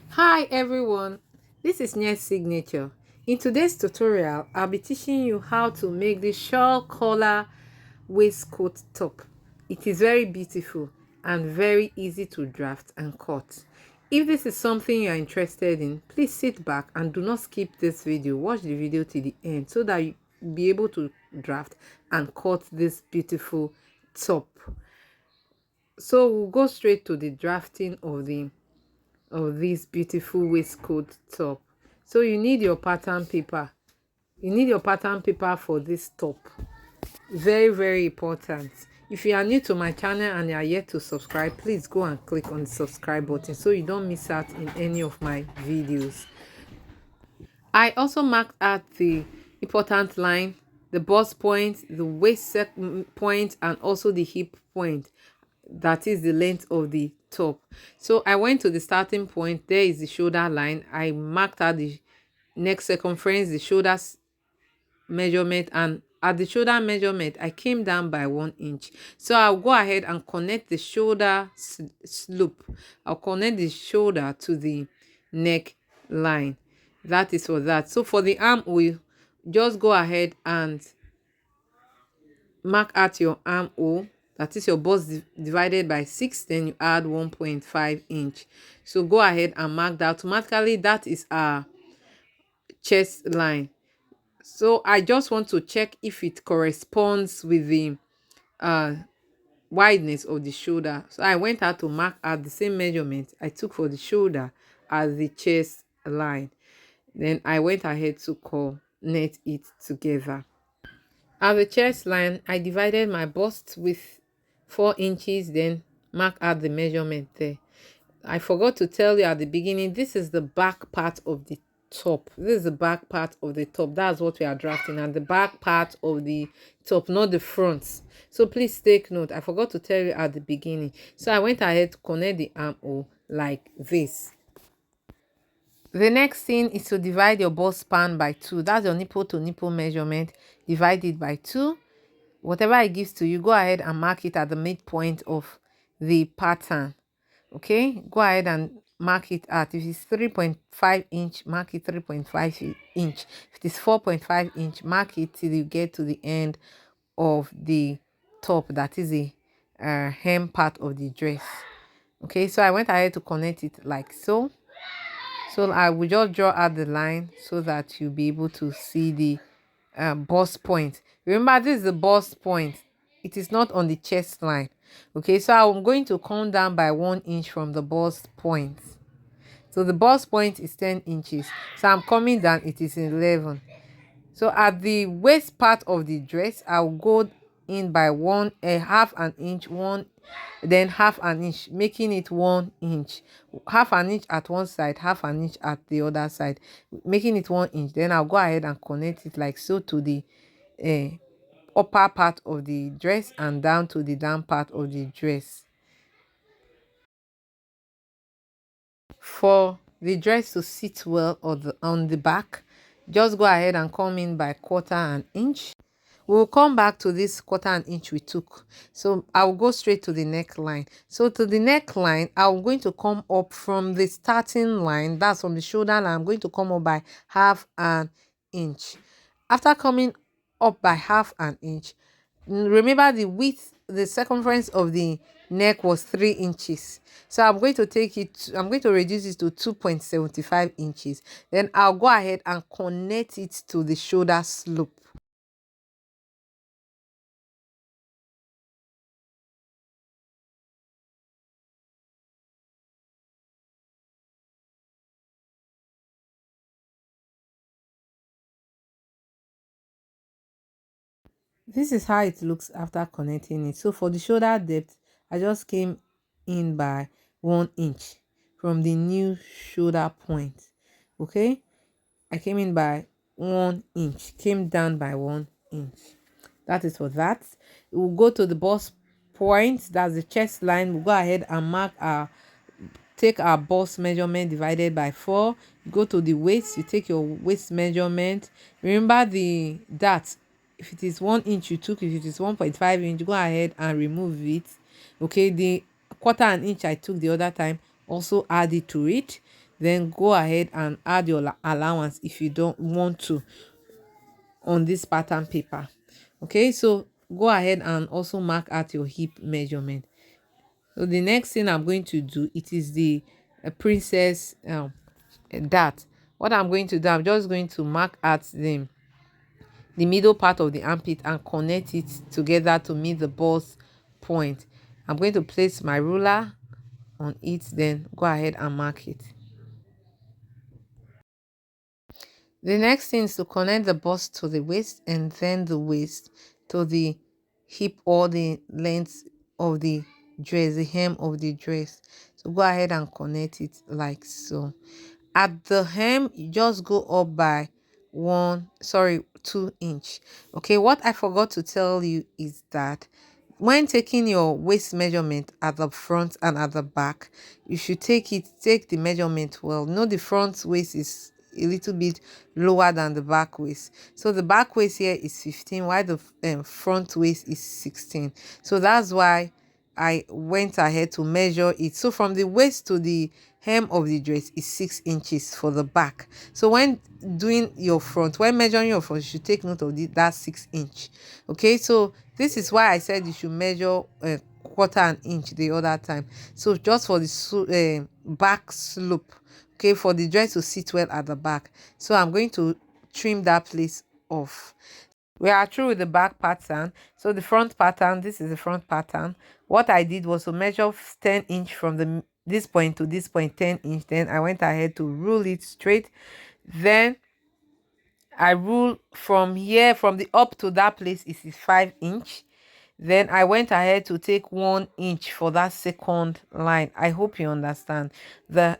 Hi everyone, this is Nya Signature. In today's tutorial, I'll be teaching you how to make the shawl collar waistcoat top. It is very beautiful and very easy to draft and cut. If this is something you are interested in, please sit back and do not skip this video. Watch the video till the end so that you'll be able to draft and cut this beautiful top. So we'll go straight to the drafting of this beautiful waistcoat top. So you need your pattern paper. You need your pattern paper for this top. Very important. If you are new to my channel and you are yet to subscribe, please go and click on the subscribe button so you don't miss out in any of my videos. I also marked out the important line, the bust point, the waist point, and also the hip point. That is the length of the top. So I went to the starting point. There is the shoulder line. I marked out the neck circumference, the shoulders measurement, and at the shoulder measurement I came down by 1 inch. So I'll go ahead and connect the shoulder slope. I'll connect the shoulder to the neck line. That is for that. So for the armhole, just go ahead and mark out your armhole, that is your bust divided by 6, then you add 1.5 inch. So go ahead and mark that. Automatically that is our chest line. So I just want to check if it corresponds with the uh wideness of the shoulder. So I went out to mark out the same measurement I took for the shoulder as the chest line. Then I went ahead to connect it together. At the chest line, I divided my bust with 4 inches, then mark out the measurement there. I forgot to tell you at the beginning, this is the back part of the top. This is the back part of the top. That's what we are drafting, and the back part of the top, not the front. So please take note. I forgot to tell you at the beginning. So I went ahead to connect the armhole like this. The next thing is to divide your bust span by 2. That's your nipple to nipple measurement. Divide it by 2. Whatever it gives to you, go ahead and mark it at the midpoint of the pattern. Okay, go ahead and mark it at, if it's 3.5 inch, mark it 3.5 inch. If it is 4.5 inch, mark it till you get to the end of the top, that is the hem part of the dress. Okay, so I went ahead to connect it like so. So I will just draw out the line so that you'll be able to see the bust point. Remember, this is the bust point. It is not on the chest line. Okay, so I'm going to come down by 1 inch from the bust point. So the bust point is 10 inches. So I'm coming down, it is 11. So at the waist part of the dress, I'll go in by half an inch, then half an inch, making it 1 inch. Half an inch at one side, half an inch at the other side, making it 1 inch. Then I'll go ahead and connect it like so to the upper part of the dress and down to the down part of the dress. For the dress to sit well on the back, just go ahead and come in by 1/4 inch. We'll come back to this 1/4 inch we took. So I'll go straight to the neckline. So to the neckline, I'm going to come up from the starting line, that's from the shoulder line. I'm going to come up by 1/2 inch. After coming up by 1/2 inch, remember the width, the circumference of the neck was 3 inches. So I'm going to reduce it to 2.75 inches. Then I'll go ahead and connect it to the shoulder slope. This is how it looks after connecting it. So for the shoulder depth, I just came in by 1 inch from the new shoulder point. Okay, I came in by 1 inch, came down by 1 inch. That is for that. We'll go to the bust point, that's the chest line. We'll go ahead and take our bust measurement divided by 4. Go to the waist, you take your waist measurement. Remember the that if it is 1 inch you took, if it is 1.5 inch, go ahead and remove it. Okay, the 1/4 inch I took the other time, also add it to it. then go ahead and add your allowance if you don't want to on this pattern paper. Okay, so go ahead and also mark out your hip measurement. So the next thing I'm going to do, it is the princess dart. What I'm going to do, I'm just going to mark out the middle part of the armpit and connect it together to meet the bust point. I'm going to place my ruler on it, then go ahead and mark it. The next thing is to connect the bust to the waist and then the waist to the hip or the length of the dress, the hem of the dress. So go ahead and connect it like so. At the hem, you just go up by 2 inch. Okay, what I forgot to tell you is that when taking your waist measurement at the front and at the back, you should take the measurement well. Know the front waist is a little bit lower than the back waist, so the back waist here is 15 while the front waist is 16. So that's why I went ahead to measure it. So from the waist to the hem of the dress is 6 inches for the back. So when doing your front, when measuring your front, you should take note of that 6 inch. Okay, so this is why I said you should measure quarter an inch the other time. So just for the back slope, okay, for the dress to sit well at the back. So I'm going to trim that place off. We are through with the back pattern. So the front pattern, this is the front pattern. What I did was to measure 10 inch from this point to this point, 10 inch. Then I went ahead to rule it straight. Then I rule from here, from the up to that place is 5 inch. Then I went ahead to take 1 inch for that second line. I hope you understand. The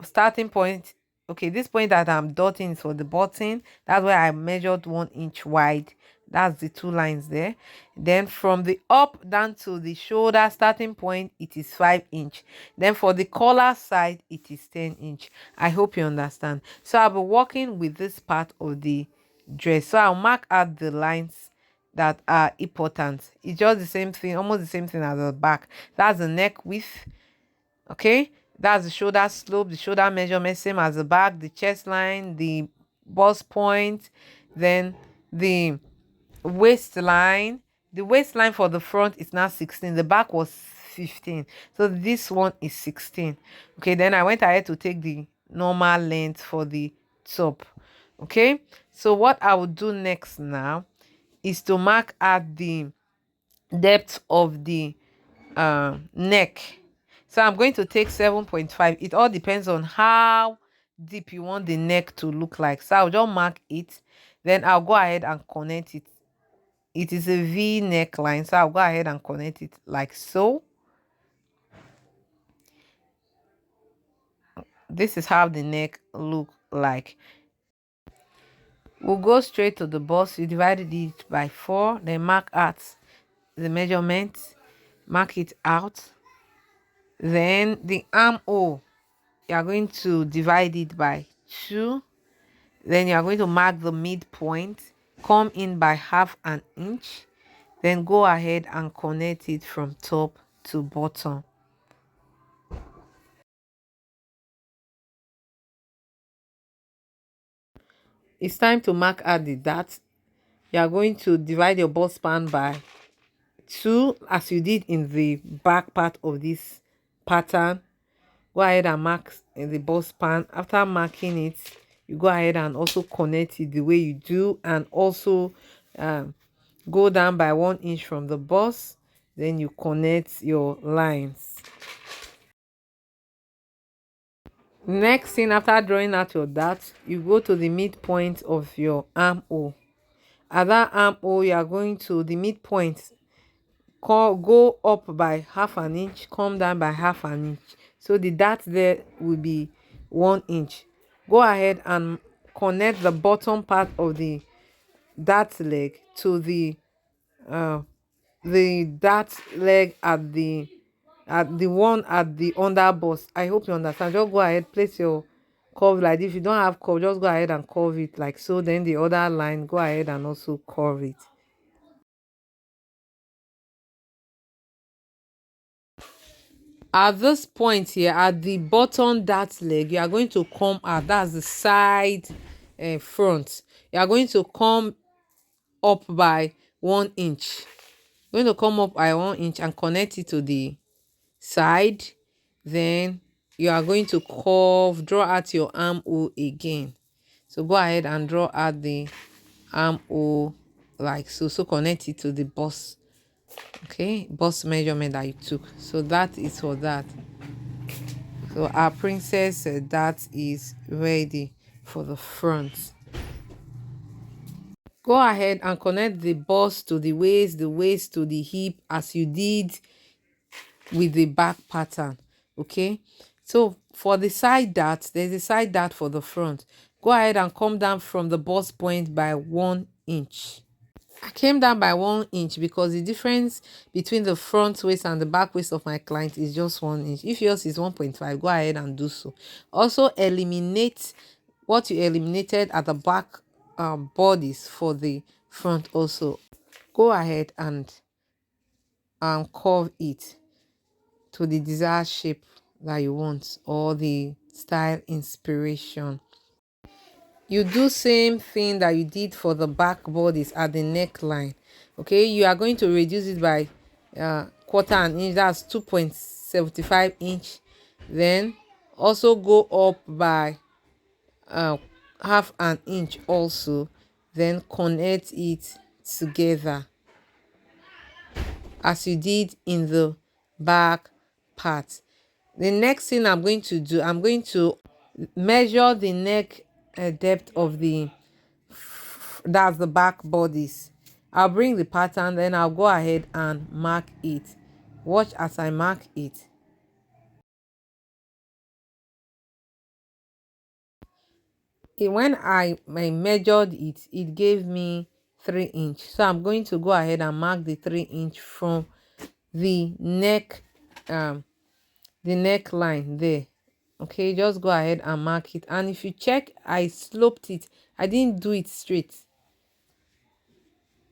starting point, okay, this point that I'm dotting is for the button. That's where I measured 1 inch wide. That's the two lines there. Then from the up down to the shoulder starting point, it is 5 inch. Then for the collar side, it is 10 inch. I hope you understand. So I'll be working with this part of the dress. So I'll mark out the lines that are important. It's just the same thing, almost the same thing as the back. That's the neck width. Okay, that's the shoulder slope, the shoulder measurement, same as the back, the chest line, the bust point, then the waistline. The waistline for the front is now 16, the back was 15, so this one is 16. Okay, then I went ahead to take the normal length for the top. Okay, so what I will do next now is to mark out the depth of the neck. So I'm going to take 7.5. It all depends on how deep you want the neck to look like. So I'll just mark it, then I'll go ahead and connect it. It is a V neckline, so I'll go ahead and connect it like so. This is how the neck look like. We'll go straight to the bust. You divided it by 4, then mark out the measurement, mark it out. Then the armhole, you are going to divide it by 2. Then you are going to mark the midpoint, come in by half an inch, then go ahead and connect it from top to bottom. It's time to mark out the dart. You are going to divide your bust span by 2 as you did in the back part of this pattern. Go ahead and mark in the bust span. After marking it, you go ahead and also connect it the way you do, and also go down by 1 inch from the bust. Then you connect your lines. Next thing, after drawing out your dart, you go to the midpoint of your armhole. At that armhole, you are going to the midpoint, go up by half an inch, come down by half an inch. So the dart there will be 1 inch. Go ahead and connect the bottom part of the dart leg to the dart leg at the one at the under bust. I hope you understand. Just go ahead, place your curve like this. If you don't have curve, just go ahead and curve it like so. Then the other line, go ahead and also curve it. At this point here, at the bottom dart leg, you are going to come out. That's the side front. You are going to come up by 1 inch. You're going to come up by 1 inch and connect it to the side. Then you are going to curve, draw out your armhole again. So go ahead and draw out the armhole like so. So connect it to the bust. Okay, bust measurement that you took. So that is for that. So our princess that is ready for the front. Go ahead and connect the bust to the waist to the hip as you did with the back pattern. Okay, so for the side dart, there's a side dart for the front. Go ahead and come down from the bust point by 1 inch. I came down by 1 inch because the difference between the front waist and the back waist of my client is just 1 inch. If yours is 1.5, go ahead and do so. Also eliminate what you eliminated at the back bodies for the front. Also go ahead and curve it to the desired shape that you want or the style inspiration. You do same thing that you did for the back bodies at the neckline. Okay, you are going to reduce it by quarter an inch. That's 2.75 inch. Then also go up by half an inch also. Then connect it together as you did in the back part. The next thing I'm going to do, I'm going to measure the neck depth of the, that's the back bodies. I'll bring the pattern, then I'll go ahead and mark it. Watch as I mark it. When I measured it, it gave me 3 inch. So I'm going to go ahead and mark the 3 inch from the neck, the neckline there. Okay, just go ahead and mark it. And if you check, I sloped it. I didn't do it straight.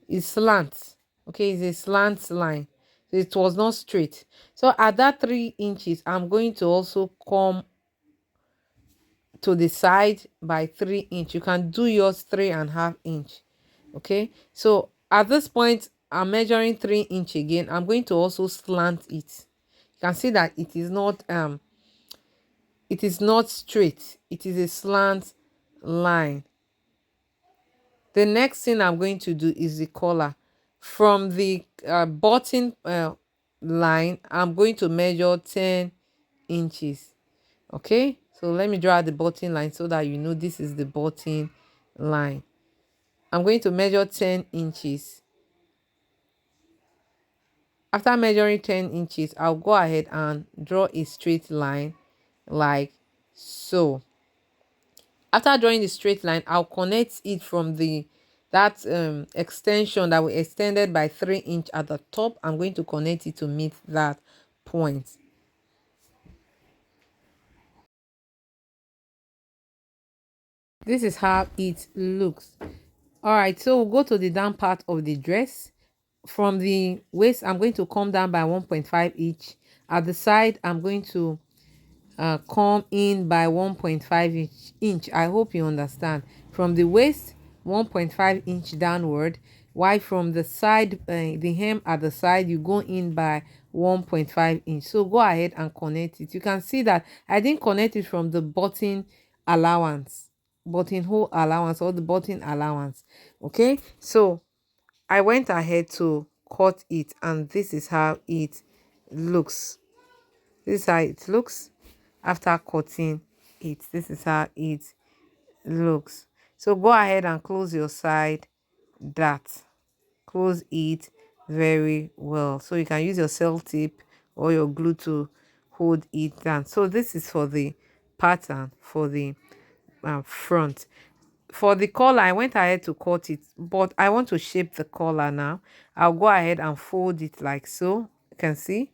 It's slant. Okay, it's a slant line. So it was not straight. So at that 3 inches, I'm going to also come to the side by 3 inch. You can do yours 3.5 inch. Okay, so at this point, I'm measuring 3 inch again. I'm going to also slant it. You can see that it is not straight. It is a slant line. The next thing I'm going to do is the collar. From the button line, I'm going to measure 10 inches. Okay, so let me draw the button line so that you know this is the button line. I'm going to measure 10 inches. After measuring 10 inches, I'll go ahead and draw a straight line like so. After drawing the straight line, I'll connect it from the that extension that we extended by 3 inch at the top. I'm going to connect it to meet that point. This is how it looks. All right, so we'll go to the down part of the dress. From the waist, I'm going to come down by 1.5 each. At the side, I'm going to come in by 1.5 inch. I hope you understand. From the waist, 1.5 inch downward, while from the side, the hem at the side, you go in by 1.5 inch. So go ahead and connect it. You can see that I didn't connect it from the buttonhole allowance or the button allowance. Okay, so I went ahead to cut it, and this is how it looks. This is how it looks after cutting it. This is how it looks. So go ahead and close your side dart. Close it very well, so you can use your cell tape or your glue to hold it down. So this is for the pattern for the front. For the collar, I went ahead to cut it, but I want to shape the collar now. I'll go ahead and fold it like so. You can see,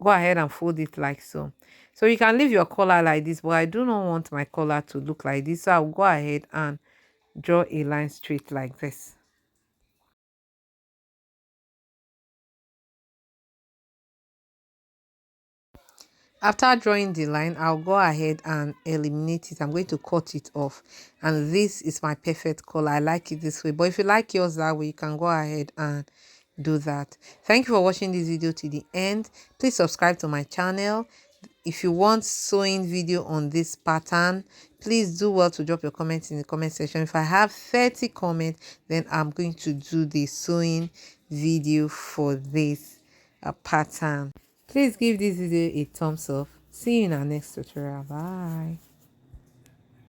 go ahead and fold it like so. So you can leave your collar like this, but I do not want my collar to look like this, so I'll go ahead and draw a line straight like this. After drawing the line, I'll go ahead and eliminate it. I'm going to cut it off, and this is my perfect color. I like it this way, but if you like yours that way, you can go ahead and do that. Thank you for watching this video to the end. Please subscribe to my channel. If you want sewing video on this pattern, please do well to drop your comments in the comment section. If I have 30 comments, then I'm going to do the sewing video for this pattern. Please give this video a thumbs up. See you in our next tutorial. Bye.